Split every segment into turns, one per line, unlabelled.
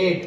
8.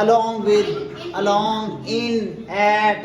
along with، along، in، at،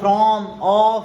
from، of.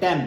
10،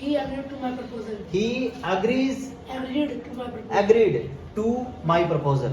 he agreed to my proposal.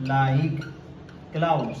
like clouds.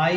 I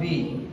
we,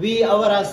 we, our, us,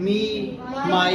me, my.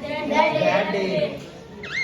that day,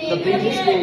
the previous day,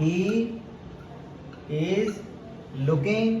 he is looking,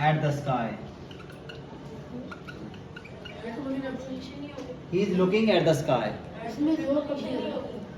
at the sky. He is looking at the sky.
इसमें जो कब दिया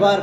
verb،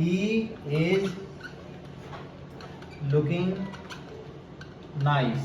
he is looking nice.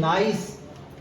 nice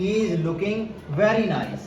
he is looking very nice،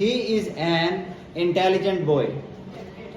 he is an intelligent boy.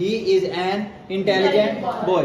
he is an intelligent boy.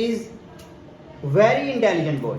is very intelligent boy.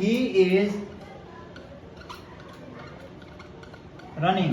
he is running،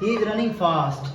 he is running fast.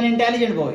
an intelligent boy،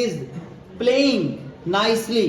is playing nicely،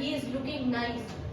he is looking nice،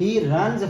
he runs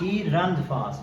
he runs fast،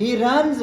he runs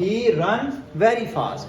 he runs very fast.